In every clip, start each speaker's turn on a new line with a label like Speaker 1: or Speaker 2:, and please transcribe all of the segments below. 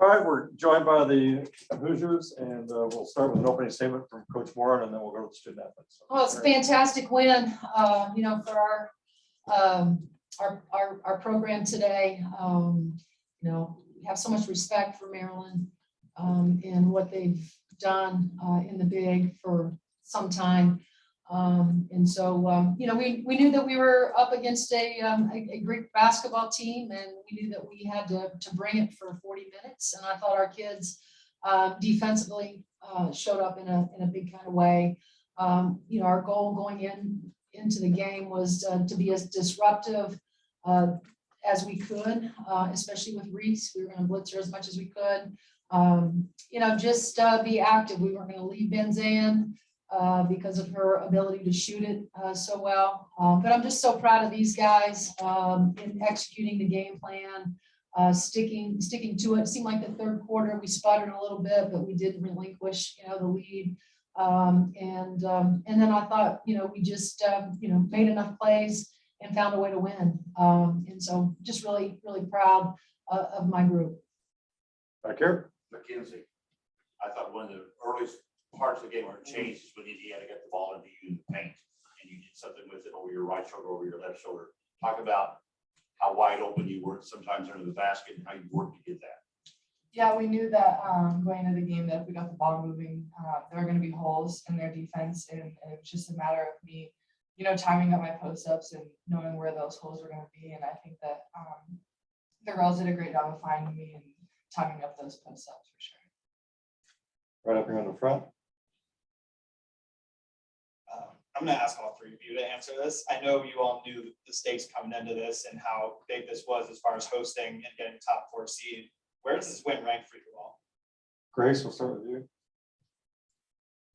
Speaker 1: All right, we're joined by the Hoosiers, and we'll start with an opening statement from Coach Moran, and then we'll go to the student athletes.
Speaker 2: Well, it's a fantastic win, for our program today. We have so much respect for Maryland and what they've done in the big for some time. And so, we knew that we were up against a great basketball team, and we knew that we had to bring it for 40 minutes. And I thought our kids defensively showed up in a big kind of way. Our goal going into the game was to be as disruptive as we could, especially with Reese. We were going to blitz her as much as we could. Just be active. We weren't going to leave Benzan because of her ability to shoot it so well. But I'm just so proud of these guys in executing the game plan, sticking to it. It seemed like the third quarter we sputtered a little bit, but we didn't relinquish, the lead. And then I thought, we just, made enough plays and found a way to win. And so just really, really proud of my group.
Speaker 1: Back here.
Speaker 3: Mackenzie, I thought one of the earliest parts of the game where it changed is when you had to get the ball into you in the paint, and you did something with it over your right shoulder, over your left shoulder. Talk about how wide open you were sometimes under the basket and how you worked to get that.
Speaker 4: Yeah, we knew that going into the game that if we got the ball moving, there were going to be holes in their defense, and it was just a matter of me, timing up my post-ups and knowing where those holes were going to be. And I think that the girls did a great job of finding me and timing up those post-ups for sure.
Speaker 1: Right up here in the front.
Speaker 5: I'm going to ask all three of you to answer this. I know you all knew the stakes coming into this and how big this was as far as hosting and getting top 4 seed. Where does this win rank for you all?
Speaker 1: Grace, we'll start with you.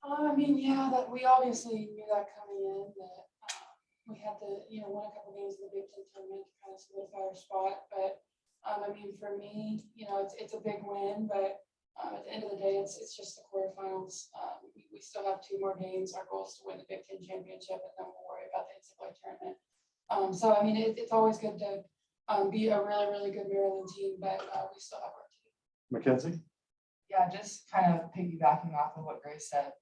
Speaker 6: That we obviously knew that coming in, that we had to, win a couple games in the Big Ten tournament to kind of solidify our spot. But for me, it's a big win, but at the end of the day, it's just the quarterfinals. We still have 2 more games. Our goal is to win the Big Ten championship, and then we'll worry about the NCAA tournament. It's always good to be a really, really good Maryland team, but we still have work to do.
Speaker 1: Mackenzie.
Speaker 4: Yeah, just kind of piggybacking off of what Grace said.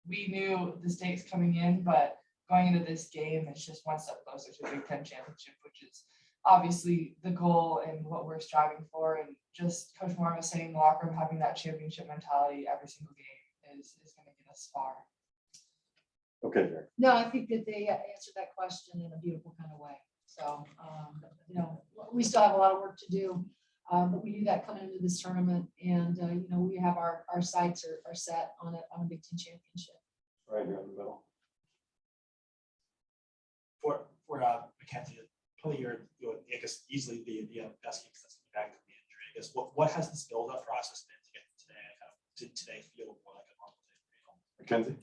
Speaker 4: We knew the stakes coming in, but going into this game, it's just one step closer to the Big Ten championship, which is obviously the goal and what we're striving for. And just Coach Moore was saying in the locker room, having that championship mentality every single game is going to get us far.
Speaker 1: Okay, Jack.
Speaker 2: No, I think that they answered that question in a beautiful kind of way. So, we still have a lot of work to do, but we knew that coming into this tournament, and we have our sights are set on a Big Ten championship.
Speaker 1: Right here in the middle.
Speaker 5: For Mackenzie, probably I guess easily the best game that's back from the injury. I guess what has this build-up process been to get to today? Did today feel more like a normal day for you?
Speaker 1: Mackenzie.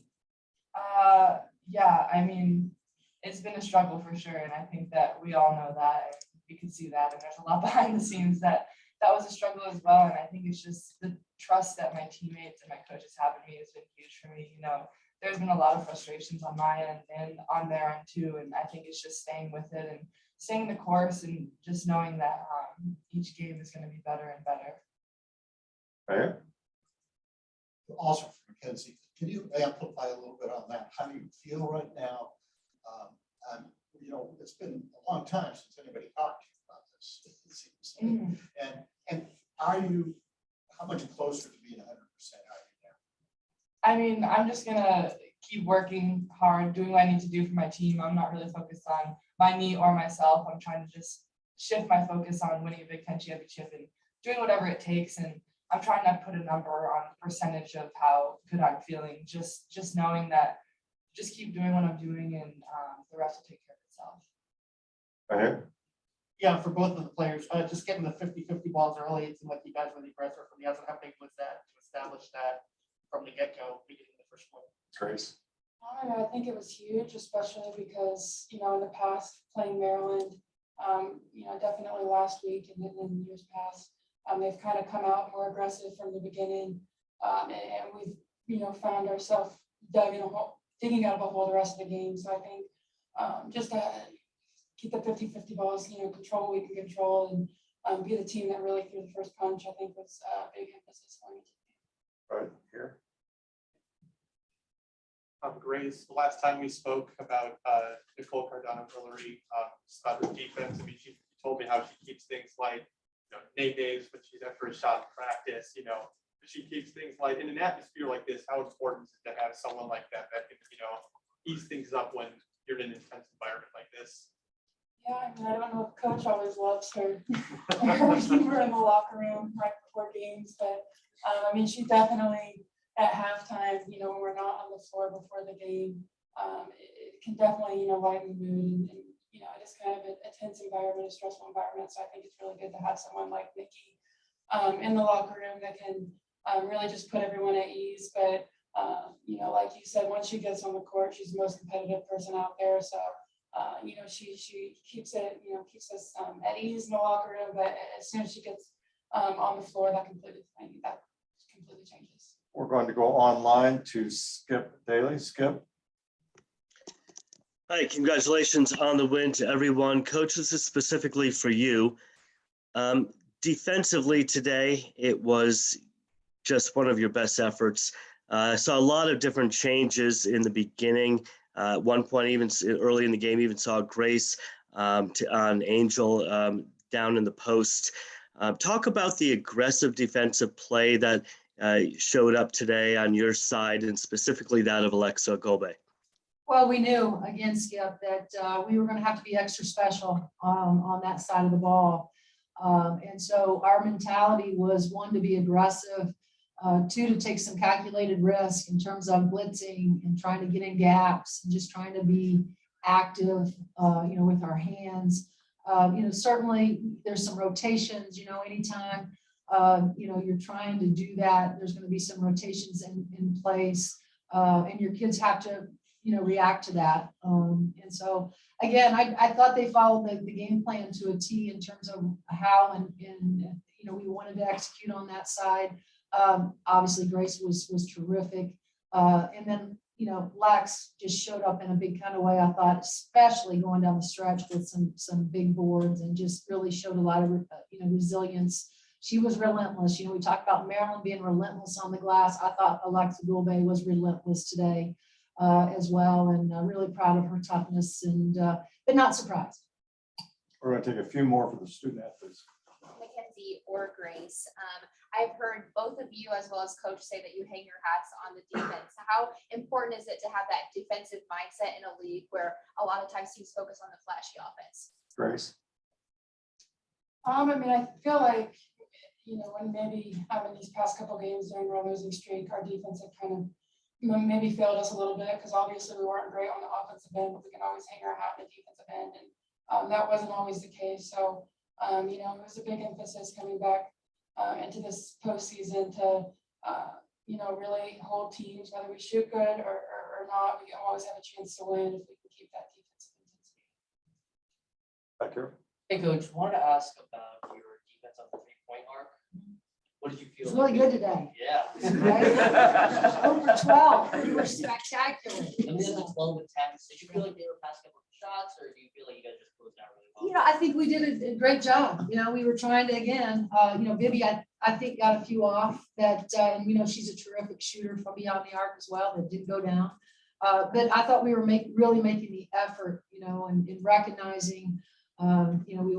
Speaker 4: It's been a struggle for sure, and I think that we all know that, and we can see that, and there's a lot behind the scenes that was a struggle as well. And I think it's just the trust that my teammates and my coaches have in me has been huge for me. There's been a lot of frustrations on my end and on their end too, and I think it's just staying with it and staying the course and just knowing that each game is going to be better and better.
Speaker 1: Right here.
Speaker 7: Also for Mackenzie, can you amplify a little bit on that? How do you feel right now? It's been a long time since anybody talked to you about this, it seems. Mm-hmm. And how much closer to being 100% are you now?
Speaker 4: I'm just going to keep working hard, doing what I need to do for my team. I'm not really focused on my knee or myself. I'm trying to just shift my focus on winning a Big Ten championship and doing whatever it takes. And I'm trying not to put a number on percentage of how good I'm feeling, just knowing that just keep doing what I'm doing, and the rest will take care of itself.
Speaker 1: Right here.
Speaker 8: Yeah, for both of the players, just getting the 50-50 balls early, it seemed like you guys were the aggressor from the outside. How big was that to establish that from the get-go, beginning of the first quarter?
Speaker 1: Grace.
Speaker 6: I think it was huge, especially because, in the past, playing Maryland, definitely last week and then in years past, they've kind of come out more aggressive from the beginning. And we've, found ourselves digging out of a hole the rest of the game. So I think just to keep the 50-50 balls, control what we can control and be the team that really threw the first punch, I think was a big emphasis on it.
Speaker 1: Right here.
Speaker 9: Grace, the last time we spoke about Nicole Cardano-Hillary, about her defense, I mean, she told me how she keeps things light, nays when she's at first shot in practice, she keeps things light. In an atmosphere like this, how important is it to have someone like that that can, ease things up when you're in an intense environment like this?
Speaker 6: Yeah, I don't know if Coach always loves her humor in the locker room right before games, but she definitely at halftime, when we're not on the floor before the game, it can definitely, lighten the mood and it is kind of a tense environment, a stressful environment. So I think it's really good to have someone like Nikki in the locker room that can really just put everyone at ease. But, like you said, once she gets on the court, she's the most competitive person out there. So, she keeps it, keeps us at ease in the locker room. But as soon as she gets on the floor, that completely changes.
Speaker 1: We're going to go online to Skip Daly. Skip.
Speaker 10: Hi, congratulations on the win to everyone. Coach, this is specifically for you. Defensively today, it was just one of your best efforts. I saw a lot of different changes in the beginning. At one point, even early in the game, even saw Grace on Angel down in the post. Talk about the aggressive defensive play that showed up today on your side, and specifically that of Alexa Gobe.
Speaker 2: Well, we knew again, Skip, that we were going to have to be extra special on that side of the ball. And so our mentality was, one, to be aggressive, two, to take some calculated risk in terms of blitzing and trying to get in gaps and just trying to be active, with our hands. Certainly there's some rotations, anytime, you're trying to do that, there's going to be some rotations in place, and your kids have to, react to that. And so, again, I thought they followed the game plan to a T in terms of how and we wanted to execute on that side. Obviously, Grace was terrific. And then, Lex just showed up in a big kind of way, I thought, especially going down the stretch with some big boards, and just really showed a lot of, resilience. She was relentless. We talked about Maryland being relentless on the glass. I thought Alexa Gobe was relentless today as well, and really proud of her toughness, and but not surprised.
Speaker 1: We're going to take a few more for the student athletes.
Speaker 11: Mackenzie or Grace. I've heard both of you as well as Coach say that you hang your hats on the defense. How important is it to have that defensive mindset in a league where a lot of times teams focus on the flashy offense?
Speaker 1: Grace.
Speaker 6: I feel like, when maybe in these past couple games during our losing streak, our defense had kind of maybe failed us a little bit, because obviously we weren't great on the offensive end, but we can always hang our hat on the defensive end, and that wasn't always the case. So, it was a big emphasis coming back into this postseason to, really hold teams, whether we shoot good or not. We always have a chance to win if we can keep that defensive intensity.
Speaker 1: Back here.
Speaker 12: Hey, Coach, wanted to ask about your defense on the 3-point arc. What did you feel?
Speaker 2: It's really good today.
Speaker 12: Yeah.
Speaker 2: Over 12. We were spectacular.
Speaker 12: And then the 12 attempts, did you feel like they were passing up shots, or do you feel like you guys just closed out really well?
Speaker 2: I think we did a great job. We were trying to, again, Vivi, I think got a few off that, she's a terrific shooter from beyond the arc as well, that did go down. But I thought we were really making the effort, and recognizing, we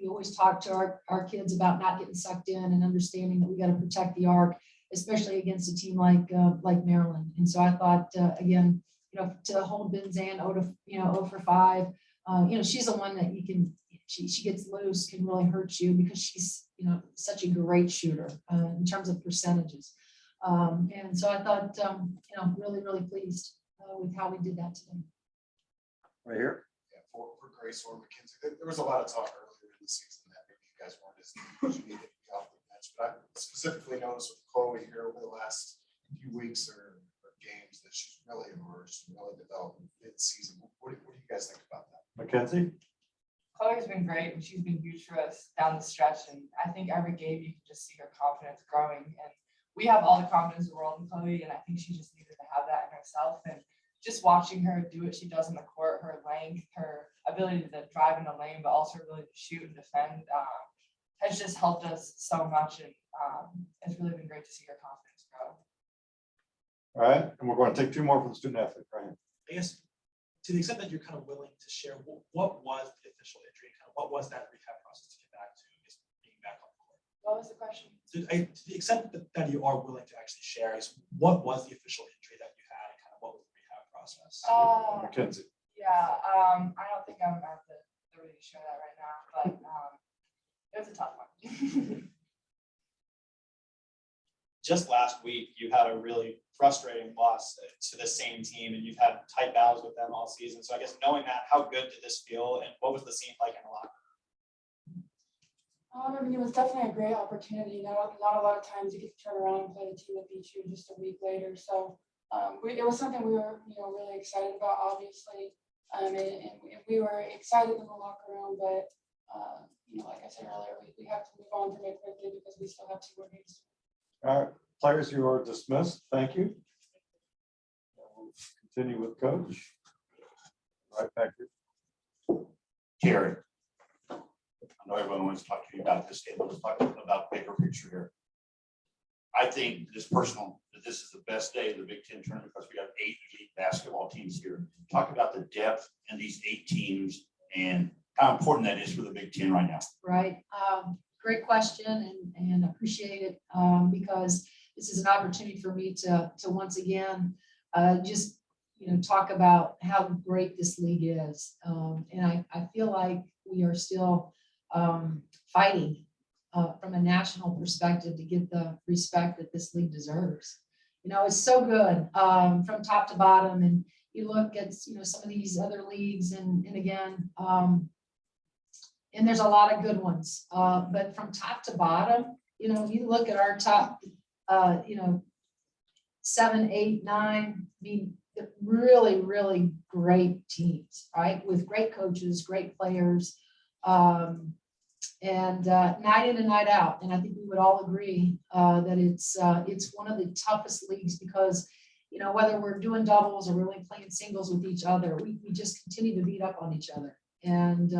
Speaker 2: always talk to our kids about not getting sucked in and understanding that we got to protect the arc, especially against a team like Maryland. And so I thought, again, to hold Benzan 0 for 5, she's the one that she gets loose, can really hurt you, because she's, such a great shooter in terms of percentages. And so I thought, really, really pleased with how we did that today.
Speaker 1: Right here.
Speaker 13: Yeah, for Grace or Mackenzie, there was a lot of talk earlier in the season that maybe you guys weren't as you needed to be off the bench, but I specifically noticed with Chloe here over the last few weeks or games that she's really emerged, really developed mid-season. What do you guys think about that?
Speaker 1: Mackenzie?
Speaker 4: Chloe's been great and she's been huge for us down the stretch. And I think every game you can just see her confidence growing. And we have all the confidence in the world in Chloe. And I think she just needed to have that in herself. And just watching her do what she does on the court, her length, her ability to drive in the lane, but also her ability to shoot and defend has just helped us so much. And it's really been great to see her confidence grow.
Speaker 1: All right, and we're going to take two more for the student athlete, right?
Speaker 5: I guess to the extent that you're kind of willing to share, what was the official injury? Kind of what was that rehab process to get back to just being back on the court?
Speaker 4: What was the question?
Speaker 5: To the extent that you are willing to actually share, is what was the official injury that you had and kind of what was the rehab process?
Speaker 1: Mackenzie.
Speaker 4: Yeah, I don't think I'm at the ready to share that right now, but it was a tough one.
Speaker 14: Just last week, you had a really frustrating loss to the same team, and you've had tight battles with them all season. So I guess knowing that, how good did this feel, and what was the scene like in the locker room?
Speaker 6: I mean, it was definitely a great opportunity. Not a lot of times you get to turn around and play the team that beat you just a week later. So it was something we were, really excited about, obviously, and we were excited in the locker room. But like I said earlier, we have to move on from it quickly because we still have 2 more games.
Speaker 1: All right, players, you are dismissed. Thank you. We'll continue with coach. Right back here.
Speaker 3: Jerry. I know everyone wants to talk to you about this game, but let's talk about the bigger picture here. I think this is the best day of the Big Ten tournament because we got 8 elite basketball teams here. Talk about the depth in these 8 teams and how important that is for the Big Ten right now.
Speaker 2: Right. Great question and appreciate it because this is an opportunity for me to once again just talk about how great this league is. And I feel like we are still fighting from a national perspective to get the respect that this league deserves. It's so good from top to bottom. And you look at some of these other leagues and again, and there's a lot of good ones, but from top to bottom, you look at our top, 7, 8, 9, I mean, really, really great teams, right? With great coaches, great players, and night in and night out. And I think we would all agree that it's one of the toughest leagues because, whether we're doing doubles or we're only playing singles with each other, we just continue to beat up on each other. And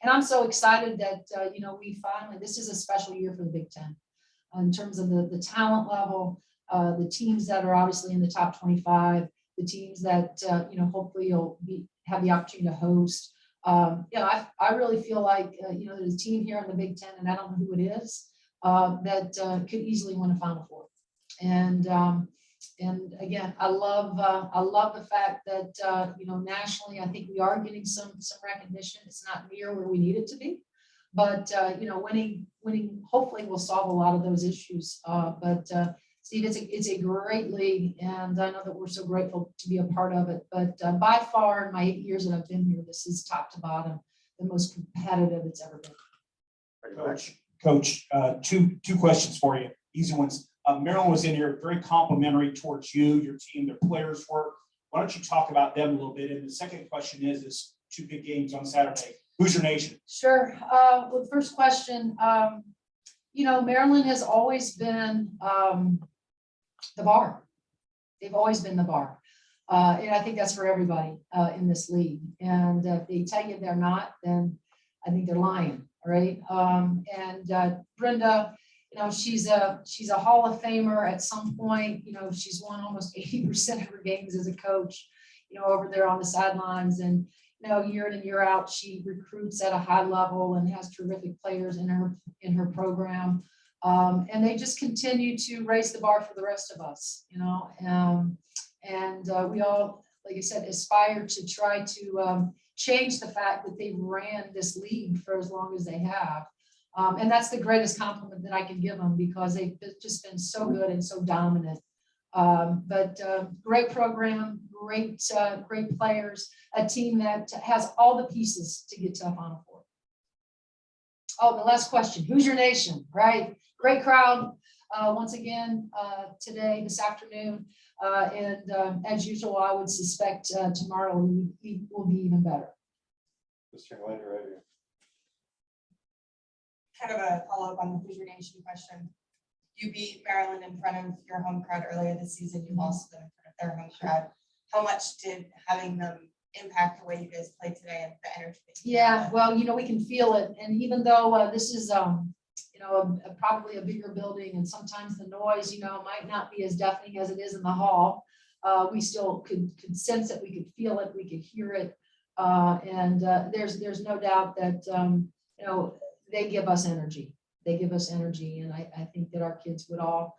Speaker 2: I'm so excited that, this is a special year for the Big Ten in terms of the talent level, the teams that are obviously in the top 25, the teams that, hopefully you'll have the opportunity to host. I really feel like, there's a team here in the Big Ten, and I don't know who it is, that could easily win a Final Four. And again, I love the fact that nationally, I think we are getting some recognition. It's not near where we need it to be, but winning hopefully will solve a lot of those issues. But Steve, it's a great league, and I know that we're so grateful to be a part of it. But by far, in my 8 years that I've been here, this is top to bottom the most competitive it's ever been.
Speaker 5: Coach, two questions for you, easy ones. Maryland was in here very complimentary towards you, your team, their players were. Why don't you talk about them a little bit? And the second question is 2 big games on Saturday. Who's your nation? Sure.
Speaker 2: Well, the first question, Maryland has always been the bar. They've always been the bar. And I think that's for everybody in this league. And if they tell you they're not, then I think they're lying, right? Brenda, she's a Hall of Famer at some point. She's won almost 80% of her games as a coach, over there on the sidelines. And, year in and year out, she recruits at a high level and has terrific players in her program. And they just continue to raise the bar for the rest of us, and we all, like I said, aspire to try to change the fact that they ran this league for as long as they have. And that's the greatest compliment that I can give them because they've just been so good and so dominant. But great program, great players, a team that has all the pieces to get to a Final Four. Oh, the last question. Who's your nation? Right? Great crowd. Once again, today, this afternoon. As usual, I would suspect tomorrow we will be even better.
Speaker 1: Mr. Lander, right here.
Speaker 15: Kind of a follow-up on the Who's Your Nation question. You beat Maryland in front of your home crowd earlier this season. You lost them in front of their home crowd. How much did having them impact the way you guys played today and the energy?
Speaker 2: Yeah, well, we can feel it. And even though this is, probably a bigger building and sometimes the noise, might not be as deafening as it is in the hall, we still could sense it. We could feel it. We could hear it. There's no doubt that, they give us energy. They give us energy. And I think that our kids would all,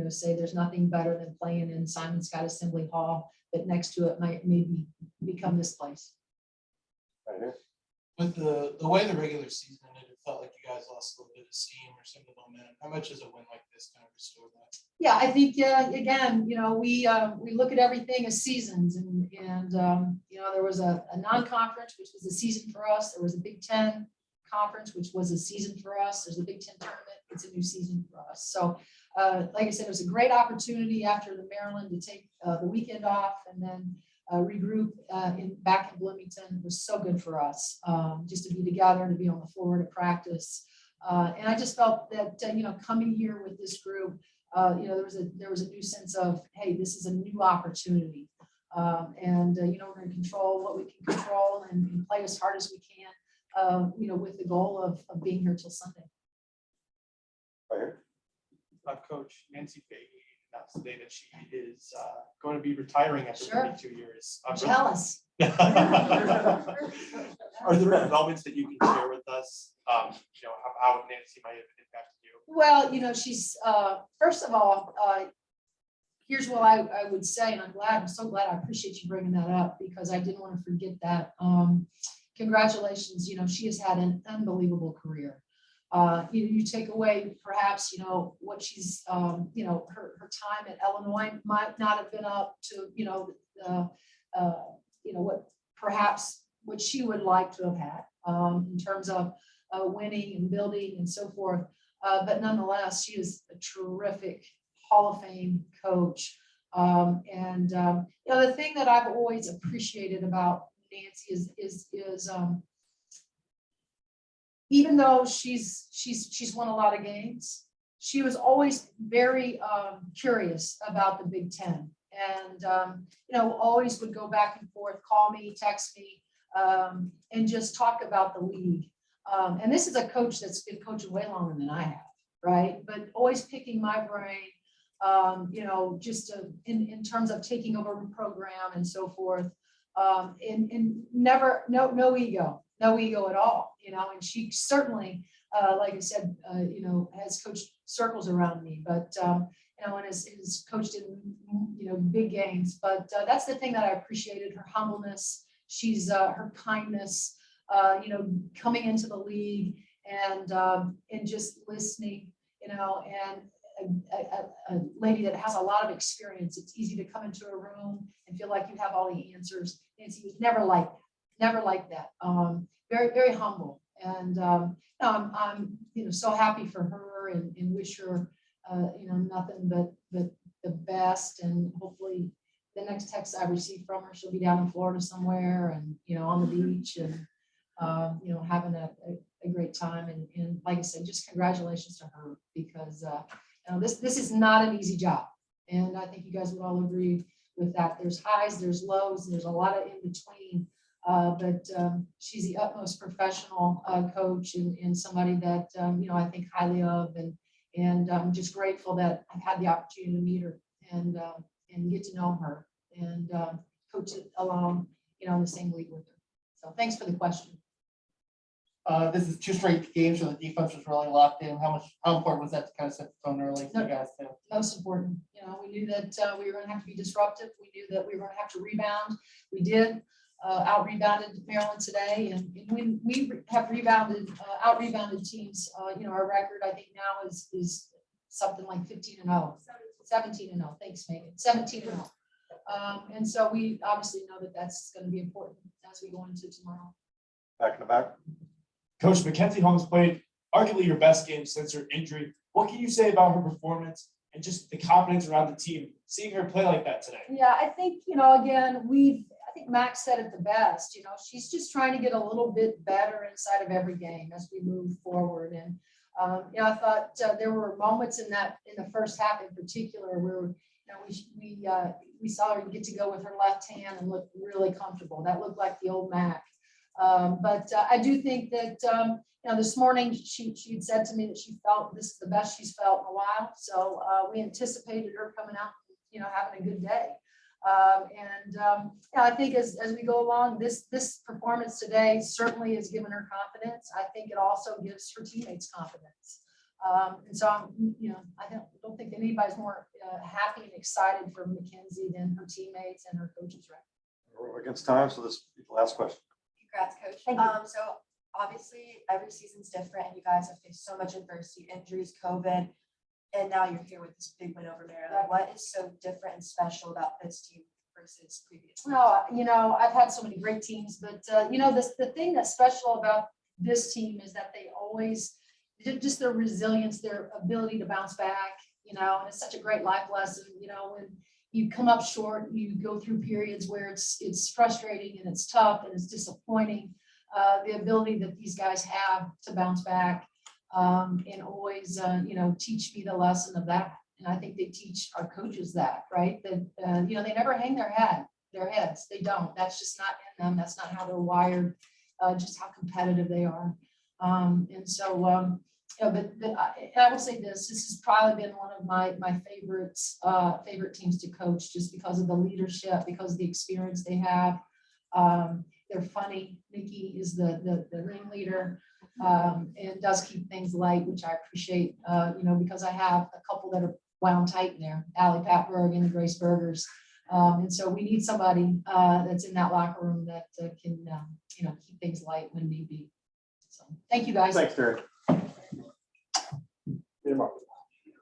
Speaker 2: say there's nothing better than playing in Simon Scott Assembly Hall, but next to it might maybe become this place.
Speaker 1: Right here.
Speaker 5: With the way the regular season ended, it felt like you guys lost a little bit of steam or some of the momentum. How much does a win like this kind of restore that?
Speaker 2: Yeah, I think, again, we look at everything as seasons and there was a non-conference, which was a season for us. There was a Big Ten conference, which was a season for us. There's a Big Ten tournament. It's a new season for us. So, like I said, it was a great opportunity after the Maryland to take the weekend off and then regroup back in Bloomington. It was so good for us just to be together and to be on the floor to practice. And I just felt that, coming here with this group, there was a new sense of, hey, this is a new opportunity. We're going to control what we can control and play as hard as we can, with the goal of being here till Sunday.
Speaker 1: Right here.
Speaker 9: Coach Nancy Beatty announced today that she is going to be retiring after
Speaker 2: Sure.
Speaker 9: 22 years.
Speaker 2: I'm jealous.
Speaker 9: Are there developments that you can share with us? How Nancy might have impacted you?
Speaker 2: Well, she's first of all, here's what I would say, and I'm so glad. I appreciate you bringing that up because I didn't want to forget that. Congratulations, she has had an unbelievable career. You take away perhaps, what she's, her time at Illinois might not have been up to, what she would like to have had in terms of winning and building and so forth. But nonetheless, she is a terrific Hall of Fame coach. The thing that I've always appreciated about Nancy is even though she's won a lot of games, she was always very curious about the Big Ten, and always would go back and forth, call me, text me, and just talk about the league. And this is a coach that's been coaching way longer than I have, right? But always picking my brain, just in terms of taking over a program and so forth, and never, no ego at all, and she certainly, like I said, has coached circles around me, but, and has coached in, big games, but that's the thing that I appreciated, her humbleness, her kindness, coming into the league and just listening, and a lady that has a lot of experience. It's easy to come into a room and feel like you have all the answers. Nancy was never like that. Very, very humble. And I'm so happy for her and wish her nothing but the best. And hopefully the next text I receive from her, she'll be down in Florida somewhere and on the beach and having a great time. And like I said, just congratulations to her because this is not an easy job. And I think you guys would all agree with that. There's highs, there's lows, and there's a lot of in between. But she's the utmost professional coach and somebody that I think highly of, and I'm just grateful that I've had the opportunity to meet her and get to know her and coach it along in the same league with her. So thanks for the question.
Speaker 8: This is 2 straight games where the defense was really locked in. How important was that to kind of set the tone early for you guys too?
Speaker 2: Most important. We knew that we were going to have to be disruptive. We knew that we were going to have to rebound. We did. Out-rebounded Maryland today, and when we have out-rebounded teams, our record I think now is something like 15-0, 17-0. Thanks, Megan. 17-0. And so we obviously know that that's going to be important as we go into tomorrow.
Speaker 1: Back in the back.
Speaker 5: Coach Mackenzie Holmes played arguably your best game since her injury. What can you say about her performance and just the confidence around the team, seeing her play like that today?
Speaker 2: Yeah, I think, again, I think Max said it the best, she's just trying to get a little bit better inside of every game as we move forward. And, I thought there were moments in the first half in particular where, we saw her get to go with her left hand and look really comfortable. That looked like the old Mac. But I do think that, this morning she had said to me that she felt this is the best she's felt in a while. So we anticipated her coming out, having a good day. I think as we go along, this performance today certainly has given her confidence. I think it also gives her teammates confidence. And so I don't think anybody's more happy and excited for Mackenzie than her teammates and her coaches. Right.
Speaker 1: We're against time, so this is the last question.
Speaker 15: Congrats, coach.
Speaker 2: Thank you.
Speaker 15: So obviously every season's different and you guys have faced so much adversity, injuries, COVID, and now you're here with this big win over Maryland. What is so different and special about this team versus previous?
Speaker 2: Well, I've had so many great teams, but the thing that's special about this team is that they always just their resilience, their ability to bounce back, and it's such a great life lesson, when you come up short, you go through periods where it's frustrating and it's tough and it's disappointing. The ability that these guys have to bounce back and always, teach me the lesson of that. And I think they teach our coaches that, right? That, they never hang their heads. They don't. That's just not in them. That's not how they're wired, just how competitive they are. But I will say this has probably been one of my favorite teams to coach, just because of the leadership, because of the experience they have. They're funny. Nikki is the ringleader and does keep things light, which I appreciate, because I have a couple that are wound tight in there, Allie Patberg and the Grace Bergers. And so we need somebody that's in that locker room that can, keep things light when need be. So thank you guys.
Speaker 1: Thanks, Terry.
Speaker 13: Yeah, Mark.